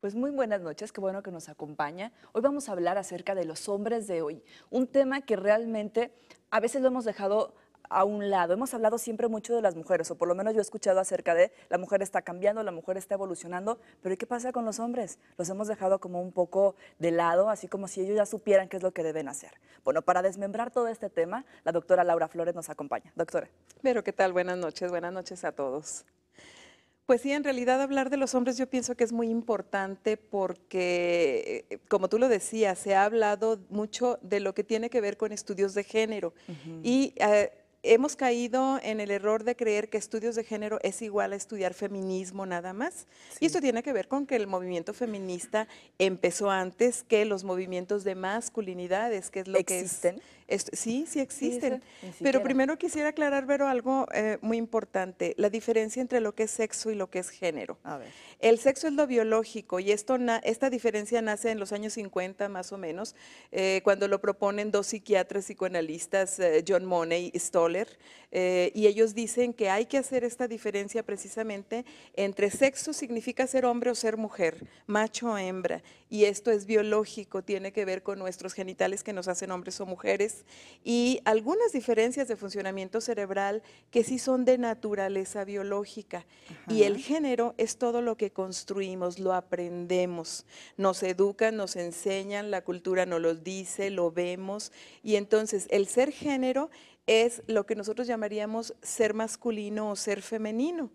Pues muy buenas noches, qué bueno que nos acompaña. Hoy vamos a hablar acerca de los hombres de hoy, un tema que realmente a veces lo hemos dejado a un lado. Hemos hablado siempre mucho de las mujeres, o por lo menos yo he escuchado acerca de la mujer está cambiando, la mujer está evolucionando, pero ¿y qué pasa con los hombres? Los hemos dejado como un poco de lado, así como si ellos ya supieran qué es lo que deben hacer. Bueno, para desmembrar todo este tema, la doctora Laura Flores nos acompaña. Doctora. Pero, ¿qué tal? Buenas noches a todos. Pues sí, en realidad hablar de los hombres yo pienso que es muy importante porque, como tú lo decías, se ha hablado mucho de lo que tiene que ver con estudios de género Ujú. y hemos caído en el error de creer que estudios de género es igual a estudiar feminismo nada más. Y Sí. esto tiene que ver con que el movimiento feminista empezó antes que los movimientos de masculinidades, que es lo que es. ¿Existen? Sí, sí existen. Fíjese, ni Pero siquiera. primero quisiera aclarar, Vero, algo muy importante, la diferencia entre lo que es sexo y lo que es género. A ver. El sexo es lo biológico y esta diferencia nace en los años 50 más o menos, cuando lo proponen dos psiquiatras psicoanalistas, John Money y Stoller, y ellos dicen que hay que hacer esta diferencia precisamente entre sexo significa ser hombre o ser mujer, macho o hembra, y esto es biológico, tiene que ver con nuestros genitales que nos hacen hombres o mujeres, y algunas diferencias de funcionamiento cerebral que sí son de naturaleza biológica. Y el Ajá. género es todo lo que construimos, lo aprendemos, nos educan, nos enseñan, la cultura nos lo dice, lo vemos. Y entonces el ser género es lo que nosotros llamaríamos ser masculino o ser femenino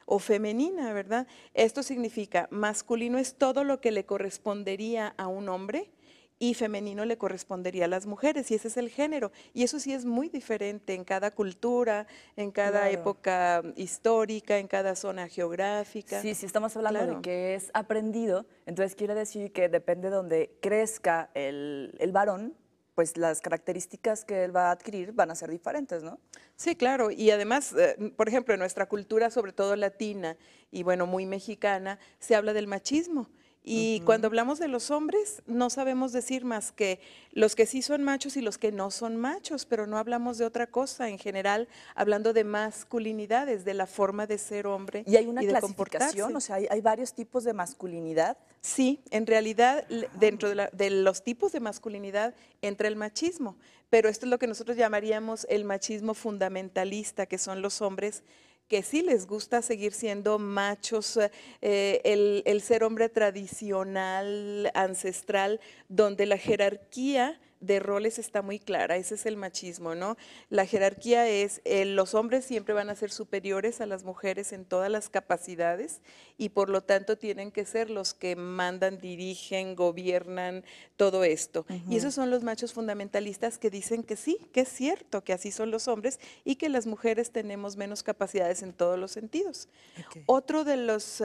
o femenina, ¿verdad? Esto significa masculino es todo lo que le correspondería a un hombre y femenino le correspondería a las mujeres, y ese es el género. Y eso sí es muy diferente en cada cultura, en cada Claro. época histórica, en cada zona geográfica. Sí, si estamos hablando de Claro. que es aprendido, entonces quiere decir que depende de donde crezca el varón, pues las características que él va a adquirir van a ser diferentes, ¿no? Sí, claro. Y además, por ejemplo, en nuestra cultura, sobre todo latina y bueno, muy mexicana, se habla del machismo. Y cuando Ujú. hablamos de los hombres, no sabemos decir más que los que sí son machos y los que no son machos, pero no hablamos de otra cosa. En general, hablando de masculinidades, de la forma de ser hombre Y hay una y de clasificación, o comportarse. sea, hay varios tipos de masculinidad. Sí, en realidad dentro Ajá. de los tipos de masculinidad entra el machismo, pero esto es lo que nosotros llamaríamos el machismo fundamentalista, que son los hombres que sí les gusta seguir siendo machos, el ser hombre tradicional, ancestral, donde la jerarquía de roles está muy clara, ese es el machismo, ¿no? La jerarquía es, los hombres siempre van a ser superiores a las mujeres en todas las capacidades y por lo tanto tienen que ser los que mandan, dirigen, gobiernan, todo esto. Y Ujú. esos son los machos fundamentalistas que dicen que sí, que es cierto, que así son los hombres y que las mujeres tenemos menos capacidades en todos los sentidos. Ok. Otro de las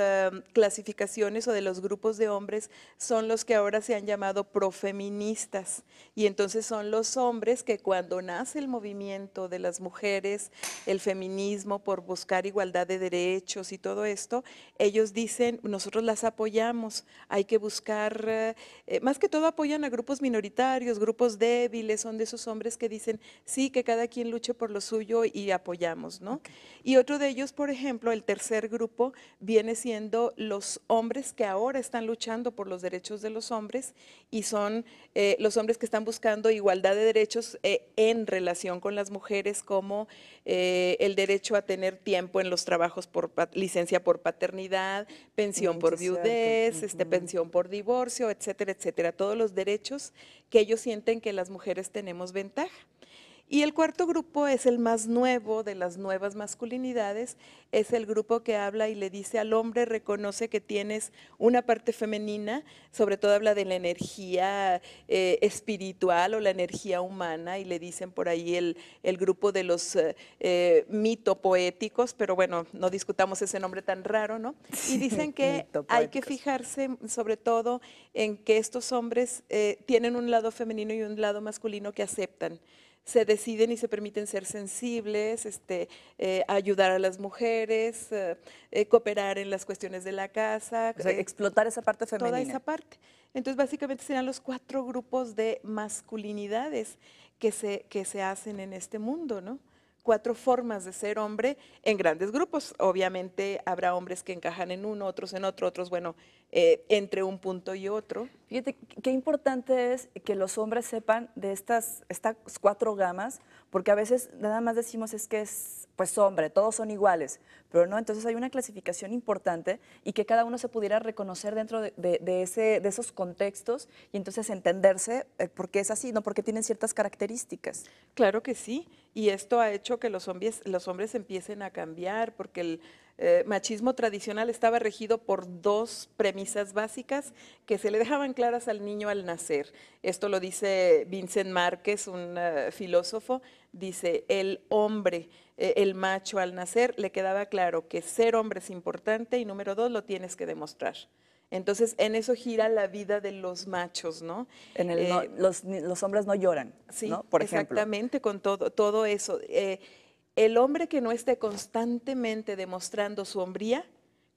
clasificaciones o de los grupos de hombres son los que ahora se han llamado profeministas. Y entonces son los hombres que cuando nace el movimiento de las mujeres, el feminismo por buscar igualdad de derechos y todo esto, ellos dicen, nosotros las apoyamos, hay que buscar, más que todo apoyan a grupos minoritarios, grupos débiles, son de esos hombres que dicen, sí, que cada quien luche por lo suyo y apoyamos, ¿no? Ok. Y otro de ellos, por ejemplo, el tercer grupo viene siendo los hombres que ahora están luchando por los derechos de los hombres y son los hombres que están buscando igualdad de derechos en relación con las mujeres, como el derecho a tener tiempo en los trabajos por licencia por paternidad, pensión Sí, por es cierto. viudez, Ujú. pensión por divorcio, etcétera, etcétera. Todos los derechos que ellos sienten que las mujeres tenemos ventaja. Y el cuarto grupo es el más nuevo de las nuevas masculinidades, es el grupo que habla y le dice al hombre, reconoce que tienes una parte femenina, sobre todo habla de la energía espiritual o la energía humana, y le dicen por ahí el grupo de los mitopoéticos, pero bueno, no discutamos ese nombre tan raro, ¿no? Y Sí, dicen que mito hay que poéticos. fijarse sobre todo en que estos hombres tienen un lado femenino y un lado masculino que aceptan, se deciden y se permiten ser sensibles, ayudar a las mujeres, cooperar en las cuestiones de la casa, O sea, explotar esa parte toda esa femenina. parte. Entonces, básicamente serían los cuatro grupos de masculinidades que se hacen en este mundo, ¿no? cuatro formas de ser hombre en grandes grupos. Obviamente habrá hombres que encajan en uno, otros en otro, otros, bueno, entre un punto y otro. Fíjate qué importante es que los hombres sepan de estas 4 gamas, porque a veces nada más decimos es que es pues hombre, todos son iguales, pero no, entonces hay una clasificación importante y que cada uno se pudiera reconocer dentro de esos contextos y entonces entenderse por qué es así, no porque tienen ciertas características. Claro que sí, y esto ha hecho que los hombres empiecen a cambiar, porque el machismo tradicional estaba regido por dos premisas básicas que se le dejaban claras al niño al nacer. Esto lo dice Vincent Márquez, un filósofo, dice, el hombre, el macho al nacer, le quedaba claro que ser hombre es importante y número 2, lo tienes que demostrar. Entonces, en eso gira la vida de los machos, ¿no? En el los hombres no lloran, Sí, ¿no? Por ejemplo. exactamente, con todo eso. El hombre que no esté constantemente demostrando su hombría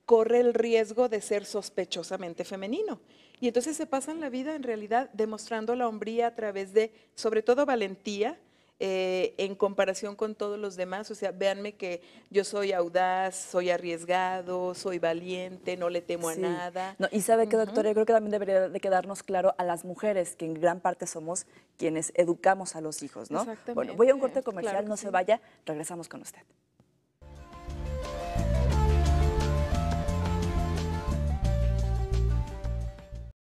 corre el riesgo de ser sospechosamente femenino. Y entonces se pasan la vida en realidad demostrando la hombría a través de, sobre todo, valentía, en comparación con todos los demás. O sea, véanme que yo soy audaz, soy arriesgado, soy valiente, no le temo a Sí. nada. No, y sabe que, doctora, yo creo que también debería de quedarnos claro a las mujeres, que en gran parte somos quienes educamos a los hijos, ¿no? Bueno, voy a un corte Exactamente, comercial, claro que no se sí. vaya, regresamos con usted.